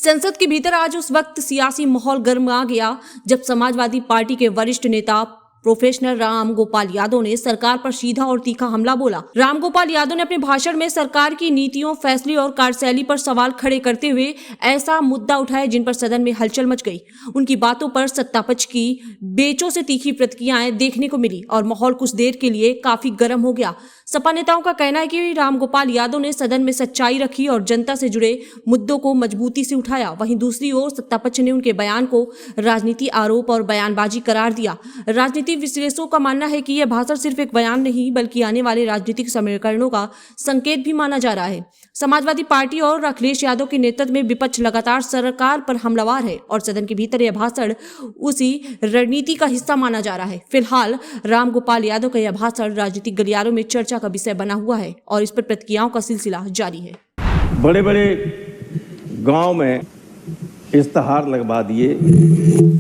संसद के भीतर आज उस वक्त सियासी माहौल गर्म आ गया जब समाजवादी पार्टी के वरिष्ठ नेता प्रोफेसर राम गोपाल यादव ने सरकार पर सीधा और तीखा हमला बोला। राम गोपाल यादव ने अपने भाषण में सरकार की नीतियों, फैसले और कार्यशैली पर सवाल खड़े करते हुए ऐसा मुद्दा उठाया जिन पर सदन में हलचल मच गई। उनकी बातों पर सत्तापक्ष की बेचों से तीखी प्रतिक्रियाएं देखने को मिली और माहौल कुछ देर के लिए काफी गर्म हो गया। सपा नेताओं का कहना है कि राम गोपाल यादव ने सदन में सच्चाई रखी और जनता से जुड़े मुद्दों को मजबूती से उठाया। वहीं दूसरी ओर सत्तापक्ष ने उनके बयान को राजनीति आरोप और बयानबाजी करार दिया। राजनीति विश्लेषकों का मानना है कि यह भाषण सिर्फ एक बयान नहीं बल्कि आने वाले राजनीतिक समीकरणों का संकेत भी माना जा रहा है। समाजवादी पार्टी और अखिलेश यादव के नेतृत्व में विपक्ष लगातार सरकार पर हमलावर है और सदन के भीतर यह भाषण उसी रणनीति का हिस्सा माना जा रहा है। फिलहाल राम गोपाल यादव का यह भाषण राजनीतिक गलियारों में चर्चा का विषय बना हुआ है और इस पर प्रतिक्रियाओं का सिलसिला जारी है। बड़े बड़े गांव में इश्तहार लगवा दिए,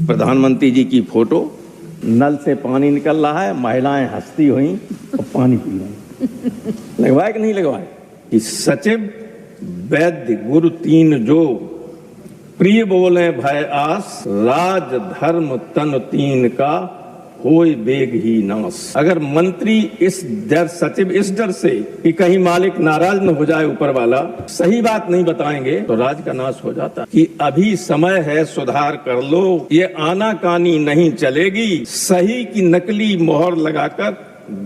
प्रधानमंत्री जी की फोटो, नल से पानी निकल रहा है, महिलाएं हंसती हुई और पानी पी रही। लगवाए कि नहीं लगवाए? कि सचिव वैद्य गुरु तीन जो प्रिय बोले भय आस, राज धर्म तन तीन का होय बेग ही नाश। अगर मंत्री इस डर, सचिव इस डर से कि कहीं मालिक नाराज न हो जाए, ऊपर वाला सही बात नहीं बताएंगे तो राज का नाश हो जाता। कि अभी समय है सुधार कर लो, ये आनाकानी नहीं चलेगी, सही की नकली मोहर लगाकर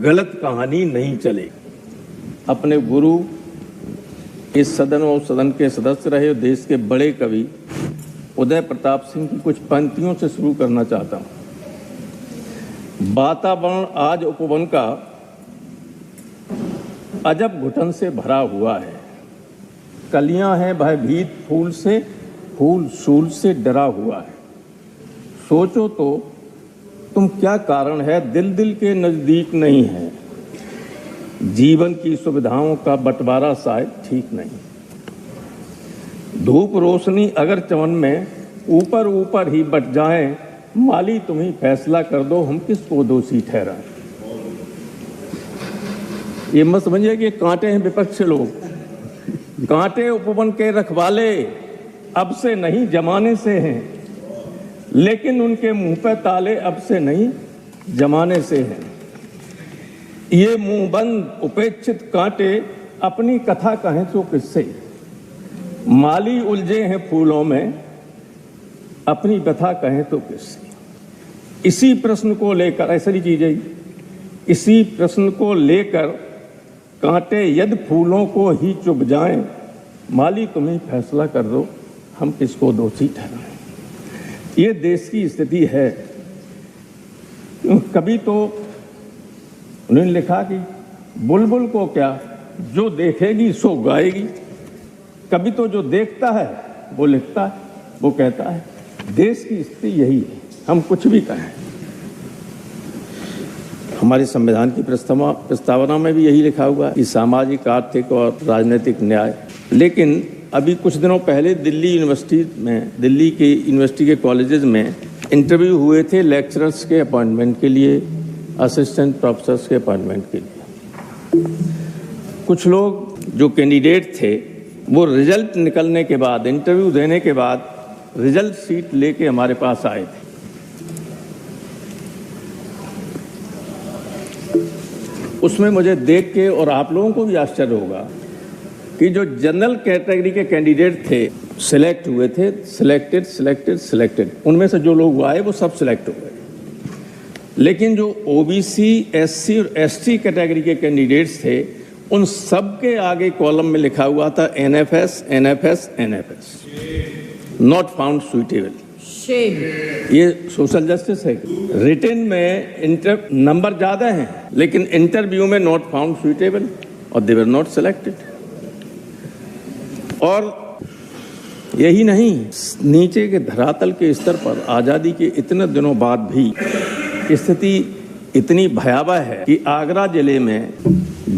गलत कहानी नहीं चलेगी। अपने गुरु इस सदन और सदन के सदस्य रहे देश के बड़े कवि उदय प्रताप सिंह की कुछ पंक्तियों से शुरू करना चाहता हूं। वातावरण आज उपवन का अजब घुटन से भरा हुआ है, कलियां हैं भयभीत फूल से, फूल सूल से डरा हुआ है। सोचो तो तुम क्या कारण है दिल दिल के नजदीक नहीं है, जीवन की सुविधाओं का बंटवारा शायद ठीक नहीं। धूप रोशनी अगर चमन में ऊपर ऊपर ही बट जाए, माली तुम ही फैसला कर दो हम किसको दोषी ठहराएं। ये मत समझिए कि कांटे हैं विपक्ष लोग, कांटे उपवन के रखवाले अब से नहीं जमाने से हैं, लेकिन उनके मुंह पे ताले अब से नहीं जमाने से हैं। ये मुंह बंद उपेक्षित कांटे अपनी कथा कहें तो किससे, माली उलझे हैं फूलों में अपनी कथा कहें तो किससे। इसी प्रश्न को लेकर, ऐसी चीजें, इसी प्रश्न को लेकर कांटे यदि फूलों को ही चुभ जाएं, माली तुम्हें फैसला कर दो हम किसको दोषी ठहराएं। ये देश की स्थिति है। कभी तो उन्होंने लिखा कि बुलबुल को क्या जो देखेगी सो गाएगी, कभी तो जो देखता है वो लिखता है, वो कहता है। देश की स्थिति यही है, हम कुछ भी कहें। हमारे संविधान की प्रस्तावना में भी यही लिखा हुआ है कि सामाजिक, आर्थिक और राजनीतिक न्याय। लेकिन अभी कुछ दिनों पहले दिल्ली के यूनिवर्सिटी के कॉलेजेस में इंटरव्यू हुए थे लेक्चरर्स के अपॉइंटमेंट के लिए, असिस्टेंट प्रोफेसर्स के अपॉइंटमेंट के लिए। कुछ लोग जो कैंडिडेट थे वो रिजल्ट निकलने के बाद, इंटरव्यू देने के बाद रिजल्ट शीट लेके हमारे पास आए थे। उसमें मुझे देख के और आप लोगों को भी आश्चर्य होगा कि जो जनरल कैटेगरी के कैंडिडेट थे सिलेक्ट हुए थे, सिलेक्टेड, उनमें से जो लोग आए वो सब सिलेक्ट हो गए। लेकिन जो ओबीसी, एससी और एसटी कैटेगरी के कैंडिडेट्स थे उन सब के आगे कॉलम में लिखा हुआ था एनएफएस, नॉट फाउंड सुइटेबल। ये सोशल जस्टिस है। रिटन में नंबर ज्यादा हैं, लेकिन इंटरव्यू में नॉट फाउंड सुइटेबल और दे वर नॉट सिलेक्टेड। और यही नहीं, नीचे के धरातल के स्तर पर आजादी के इतने दिनों बाद भी स्थिति इतनी भयावह है कि आगरा जिले में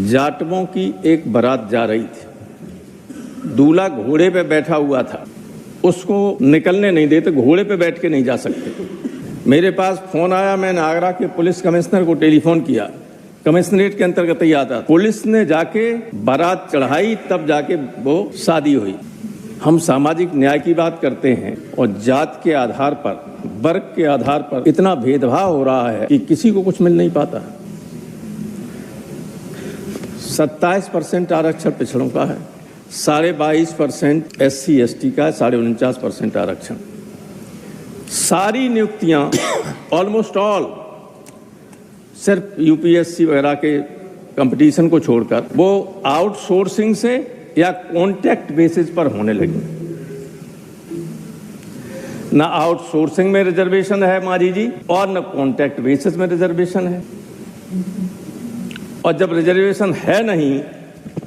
जाटवों की एक बारात जा रही थी। दूल्हा घोड़े पे बैठा हुआ था, उसको निकलने नहीं देते, घोड़े पे बैठ के नहीं जा सकते। मेरे पास फोन आया, मैंने आगरा के पुलिस कमिश्नर को टेलीफोन किया, कमिश्नरेट के अंतर्गत ही आता। पुलिस ने जाके बारात चढ़ाई, तब जाके वो शादी हुई। हम सामाजिक न्याय की बात करते हैं और जात के आधार पर, वर्ग के आधार पर इतना भेदभाव हो रहा है कि किसी को कुछ मिल नहीं पाता। 27% आरक्षण पिछड़ों का है, 22.5% SC ST का है, 49% आरक्षण। सारी नियुक्तियां ऑलमोस्ट ऑल सिर्फ UPSC वगैरह के कंपटीशन को छोड़कर वो आउटसोर्सिंग से या कॉन्ट्रैक्ट बेसिस पर होने लगी। ना आउटसोर्सिंग में रिजर्वेशन है माजी जी और न कॉन्ट्रैक्ट बेसिस में रिजर्वेशन है। और जब रिजर्वेशन है नहीं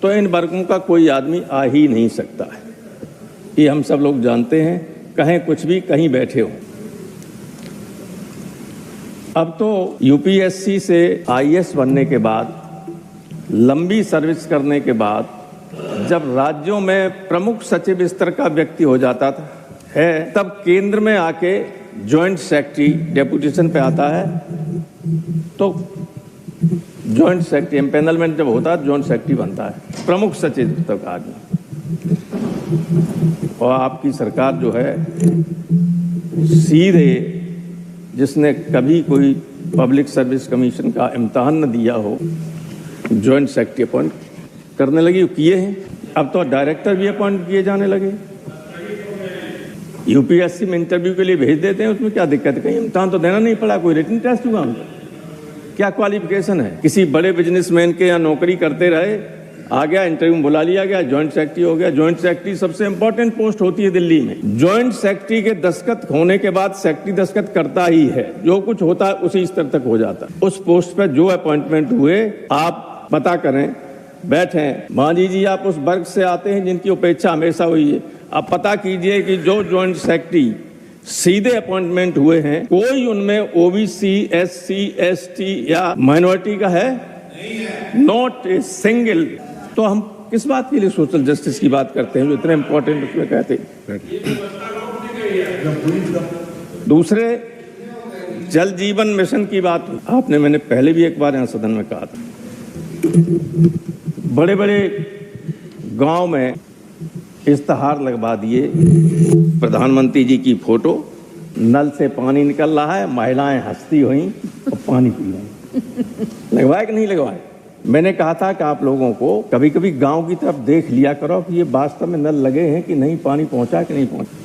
तो इन वर्गों का कोई आदमी आ ही नहीं सकता है। ये हम सब लोग जानते हैं, कहें कुछ भी, कहीं बैठे हो। अब तो UPSC से IAS बनने के बाद, लंबी सर्विस करने के बाद, जब राज्यों में प्रमुख सचिव स्तर का व्यक्ति हो जाता था है, तब केंद्र में आके जॉइंट सेक्रेटरी डेपुटेशन पे आता है, तो जॉइंट सेक्रेटरी एम्पैनलमेंट जब होता है जॉइंट सेक्रेटरी बनता है, प्रमुख सचिव तक आदमी। और आपकी सरकार जो है सीधे, जिसने कभी कोई पब्लिक सर्विस कमीशन का इम्तिहान न दिया हो, जॉइंट सेक्रेटरी अपॉइंट करने लगी, किए हैं। अब तो डायरेक्टर भी अपॉइंट किए जाने लगे। UPSC में इंटरव्यू के लिए भेज देते हैं, उसमें क्या दिक्कत है? कहीं इम्तिहान तो देना नहीं पड़ा, कोई रिटन टेस्ट हुआ उनका? क्या क्वालिफिकेशन है? किसी बड़े बिजनेसमैन के यहाँ नौकरी करते रहे, आ गया, इंटरव्यू बुला लिया गया, जॉइंट सेक्रेटरी हो गया। जॉइंट सेक्रेटरी सबसे इंपॉर्टेंट पोस्ट होती है दिल्ली में। जॉइंट सेक्रेटरी के दस्तखत होने के बाद सेक्रेटरी दस्तखत करता ही है, जो कुछ होता है उसी स्तर तक हो जाता है। उस पोस्ट पर जो अपॉइंटमेंट हुए, आप पता करें, बैठें। मांझी जी आप उस वर्ग से आते हैं जिनकी उपेक्षा हमेशा हुई है, आप पता कीजिए कि जो जॉइंट सेक्रेटरी सीधे अपॉइंटमेंट हुए हैं, कोई उनमें OBC, SC, ST या माइनॉरिटी का है? Not a single. तो हम किस बात के लिए सोशल जस्टिस की बात करते हैं जो इतने इंपॉर्टेंट उसमें कहते हैं? दूसरे, जल जीवन मिशन की बात आपने, मैंने पहले भी एक बार यहाँ सदन में कहा था, बड़े बड़े गांव में इश्तहार लगवा दिए, प्रधानमंत्री जी की फोटो, नल से पानी निकल रहा है, महिलाएं हंसती हुई और पानी पी रही। लगवाए कि नहीं लगवाए? मैंने कहा था कि आप लोगों को कभी कभी गांव की तरफ देख लिया करो कि ये वास्तव में नल लगे हैं कि नहीं, पानी पहुंचा कि नहीं पहुंचा।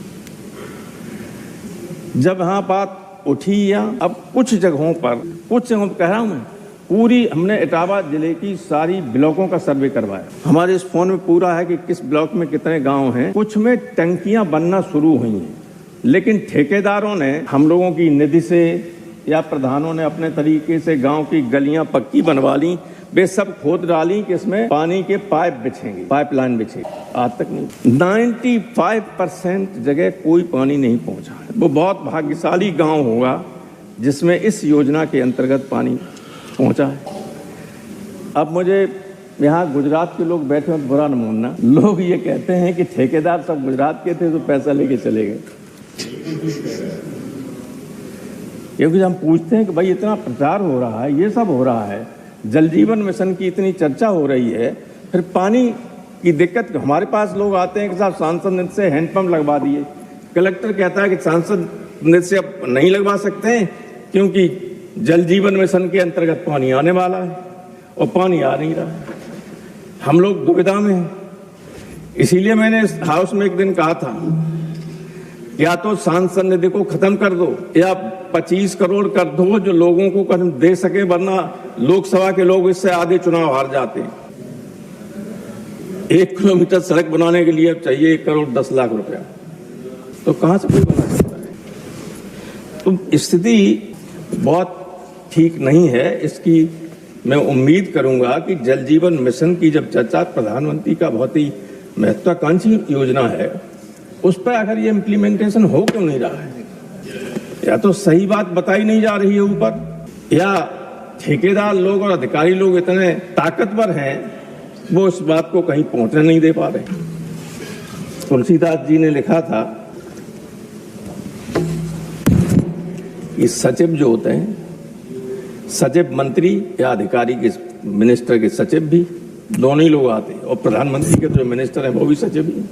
जब हाँ बात उठी, या अब कुछ जगहों पर कह रहा हूं मैं, पूरी हमने इटावा जिले की सारी ब्लॉकों का सर्वे करवाया। हमारे इस फोन में पूरा है कि किस ब्लॉक में कितने गांव हैं। कुछ में टंकियां बनना शुरू हुई हैं, लेकिन ठेकेदारों ने हम लोगों की निधि से या प्रधानों ने अपने तरीके से गांव की गलियां पक्की बनवा ली, वे सब खोद डाली कि इसमें पानी के पाइप बिछेंगे, पाइपलाइन बिछेगी। आज तक नहीं। 95% जगह कोई पानी नहीं पहुंचा है। वो बहुत भाग्यशाली गांव होगा जिसमें इस योजना के अंतर्गत पानी पहुंचा है। अब मुझे यहाँ गुजरात के लोग बैठे हैं, बुरा न मानना, लोग ये कहते हैं कि ठेकेदार सब गुजरात के थे तो पैसा लेके चले गए। क्योंकि हम पूछते हैं कि भाई इतना प्रचार हो रहा है, ये सब हो रहा है, जल जीवन मिशन की इतनी चर्चा हो रही है, फिर पानी की दिक्कत, हमारे पास लोग आते हैं कि साहब सांसद निधि से हैंडपंप लगवा दिए। कलेक्टर कहता है कि सांसद निधि से अब नहीं लगवा सकते हैं क्योंकि जल जीवन मिशन के अंतर्गत पानी आने वाला है और पानी आ नहीं रहा। हम लोग दुविधा में हैं। इसीलिए मैंने इस हाउस में एक दिन कहा था, या तो सांसद निधि को खत्म कर दो या 25 करोड़ कर दो जो लोगों को कदम दे सके, वरना लोकसभा के लोग इससे आधे चुनाव हार जाते हैं। 1 किलोमीटर सड़क बनाने के लिए चाहिए 1 करोड़ 10 लाख रुपया, तो कहां से कोई बना सकता है? तो स्थिति बहुत ठीक नहीं है। इसकी मैं उम्मीद करूंगा कि जल जीवन मिशन की जब चर्चा, प्रधानमंत्री का बहुत ही महत्वाकांक्षी योजना है, उस पर अगर ये इम्प्लीमेंटेशन हो क्यों नहीं रहा है? या तो सही बात बताई नहीं जा रही है ऊपर, या ठेकेदार लोग और अधिकारी लोग इतने ताकतवर हैं वो इस बात को कहीं पहुंचने नहीं दे पा रहे। तुलसीदास जी ने लिखा था कि सचिव जो होते हैं, सचिव मंत्री या अधिकारी के, मिनिस्टर के सचिव भी दोनों ही लोग आते हैं, और प्रधानमंत्री के जो मिनिस्टर है वो भी सचिव ही।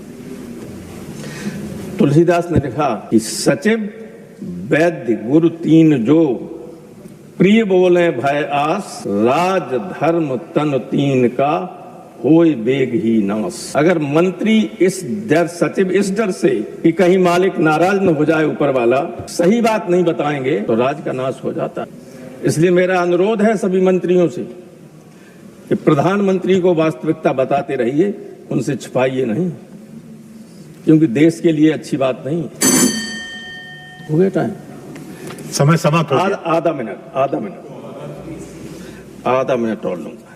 तुलसीदास ने लिखा कि सचिव वैद्य गुरु तीन जो, प्रिय बोले भय आस, राज धर्म तन तीन का, होय बेग ही नास। अगर मंत्री इस डर, सचिव इस डर से कि कहीं मालिक नाराज न हो जाए, ऊपर वाला सही बात नहीं बताएंगे तो राज का नाश हो जाता है। इसलिए मेरा अनुरोध है सभी मंत्रियों से कि प्रधानमंत्री को वास्तविकता बताते रहिए, उनसे छिपाइए नहीं, क्योंकि देश के लिए अच्छी बात नहीं। हो गया टाइम, समय समाप्त हो गया। आधा मिनट और लूंगा।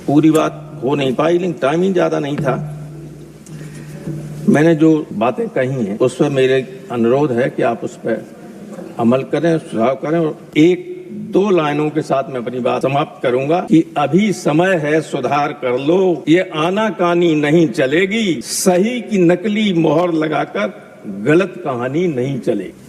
पूरी बात हो नहीं पाई, लेकिन टाइम ही ज्यादा नहीं था। मैंने जो बातें कही हैं उस पर मेरे अनुरोध है कि आप उस पर अमल करें, सुझाव करें। और एक दो लाइनों के साथ मैं अपनी बात समाप्त करूंगा कि अभी समय है सुधार कर लो, ये आनाकानी नहीं चलेगी, सही की नकली मोहर लगाकर गलत कहानी नहीं चलेगी।